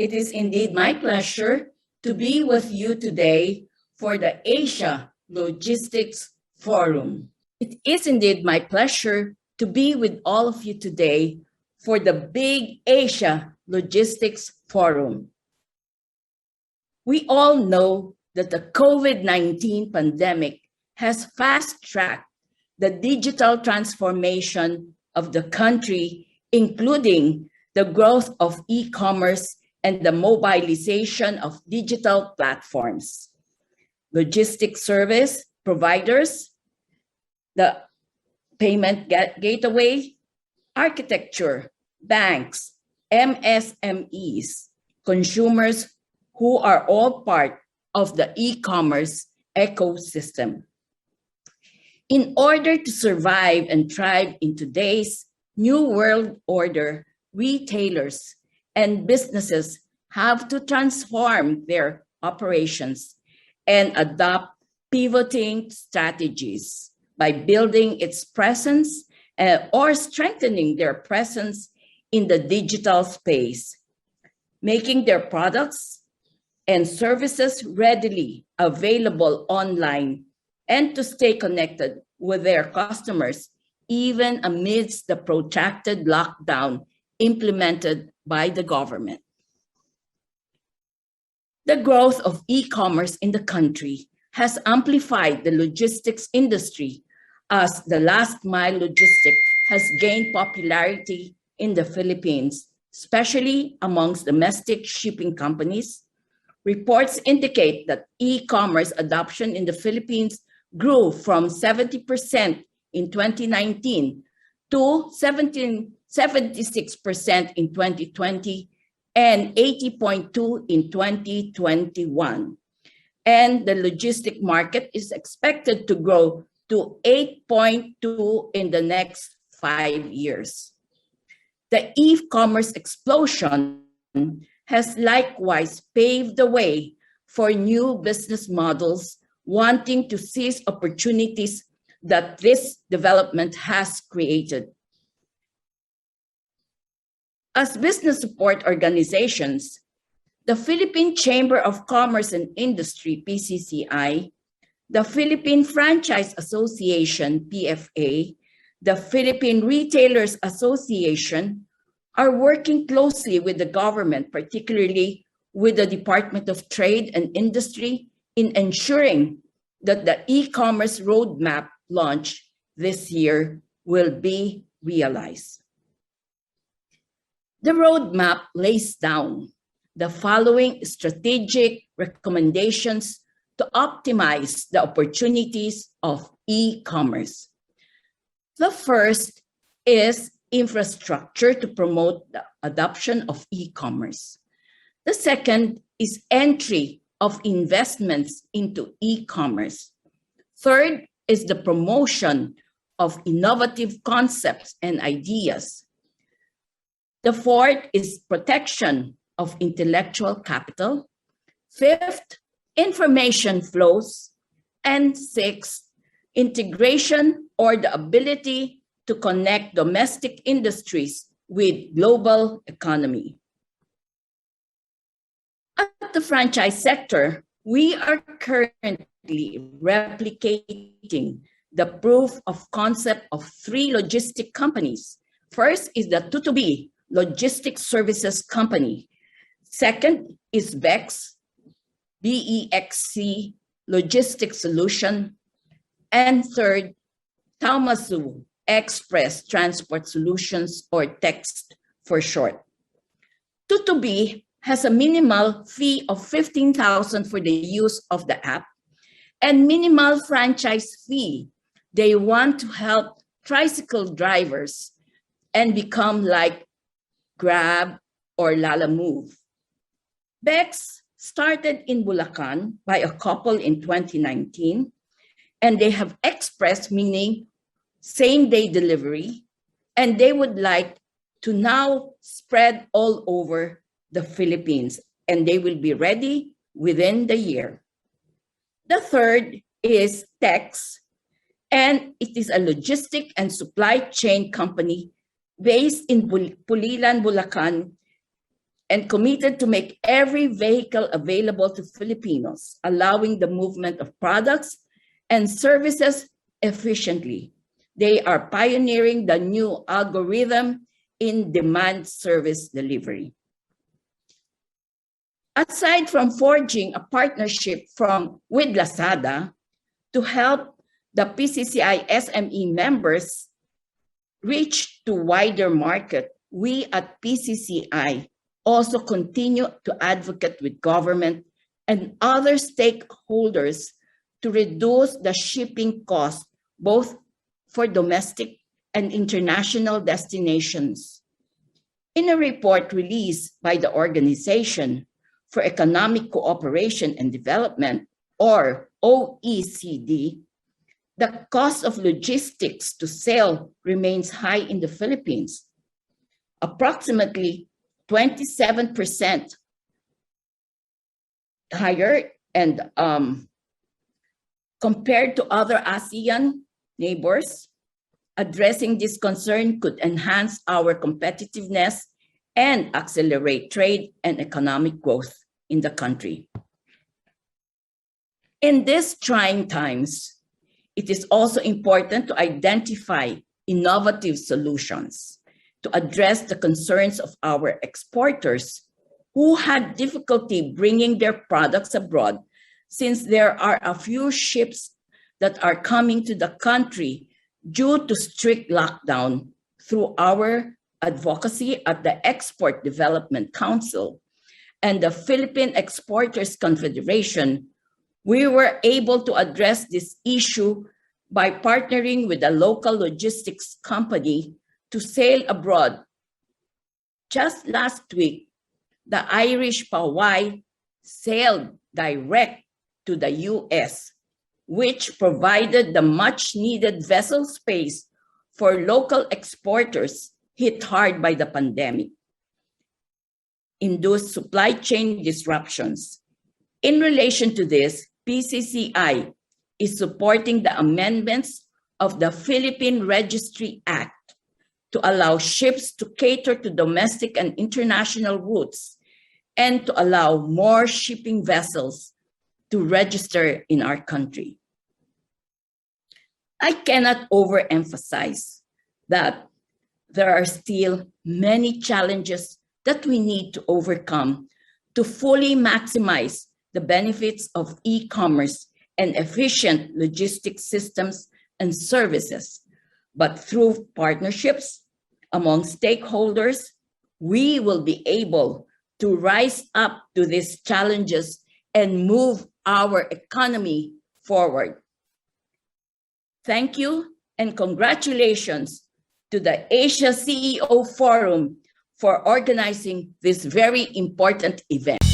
It is indeed my pleasure to be with you today for the Asia Logistics Forum. It is indeed my pleasure to be with all of you today for the Big Asia Logistics Forum. We all know that the COVID-19 pandemic has fast-tracked the digital transformation of the country, including the growth of e-commerce and the mobilization of digital platforms. Logistics service providers, the payment gateway, architecture, banks, MSMEs, consumers who are all part of the e-commerce ecosystem. In order to survive and thrive in today's new world order, retailers and businesses have to transform their operations and adopt pivoting strategies by building its presence or strengthening their presence in the digital space, making their products and services readily available online, and to stay connected with their customers, even amidst the protracted lockdown implemented by the government. The growth of e-commerce in the country has amplified the logistics industry as the last mile logistics has gained popularity in the Philippines, especially amongst domestic shipping companies. Reports indicate that e-commerce adoption in the Philippines grew from 70% in 2019 to 76% in 2020 and 80.2% in 2021. And the logistic market is expected to grow to 8.2% in the next 5 years. The e-commerce explosion has likewise paved the way for new business models wanting to seize opportunities that this development has created. As business support organizations, the Philippine Chamber of Commerce and Industry, PCCI, the Philippine Franchise Association, PFA, the Philippine Retailers Association are working closely with the government, particularly with the Department of Trade and Industry, in ensuring that the e-commerce roadmap launch this year will be realized. The roadmap lays down the following strategic recommendations to optimize the opportunities of e-commerce. The first is infrastructure to promote the adoption of e-commerce. The second is entry of investments into e-commerce. Third is the promotion of innovative concepts and ideas. The fourth is protection of intellectual capital. Fifth, information flows. And sixth, integration or the ability to connect domestic industries with global economy. At the franchise sector, we are currently replicating the proof of concept of 3 logistic companies. First is the B2B Logistics Services Company. Second is BEX, BEXC Logistics Solution. And third, Taumasu Express Transport Solutions, or TEXT for short. B2B has a minimal fee of 15,000 for the use of the app and minimal franchise fee. They want to help tricycle drivers and become like Grab or Lalamove. BEX started in Bulacan by a couple in 2019, and they have express, meaning same-day delivery, and they would like to now spread all over the Philippines, and they will be ready within the year. The third is TEX, and it is a logistic and supply chain company based in Pulilan, Bulacan, and committed to make every vehicle available to Filipinos, allowing the movement of products and services efficiently. They are pioneering the new algorithm in demand service delivery. Aside from forging a partnership with Lazada to help the PCCI SME members reach to wider market, we at PCCI also continue to advocate with government and other stakeholders to reduce the shipping cost, both for domestic and international destinations. In a report released by the Organization for Economic Cooperation and Development, or OECD, the cost of logistics to sail remains high in the Philippines, approximately 27% higher, and compared to other ASEAN neighbors. Addressing this concern could enhance our competitiveness and accelerate trade and economic growth in the country. In these trying times, it is also important to identify innovative solutions to address the concerns of our exporters who had difficulty bringing their products abroad, since there are a few ships that are coming to the country due to strict lockdown. Through our advocacy at the Export Development Council and the Philippine Exporters Confederation, we were able to address this issue by partnering with a local logistics company to sail abroad. Just last week, the Irish Pawai sailed direct to the US, which provided the much-needed vessel space for local exporters hit hard by the pandemic, induced supply chain disruptions. In relation to this, PCCI is supporting the amendments of the Philippine Registry Act to allow ships to cater to domestic and international routes and to allow more shipping vessels to register in our country. I cannot overemphasize that there are still many challenges that we need to overcome to fully maximize the benefits of e-commerce and efficient logistics systems and services. But through partnerships among stakeholders, we will be able to rise up to these challenges and move our economy forward. Thank you and congratulations to the Asia CEO Forum for organizing this very important event.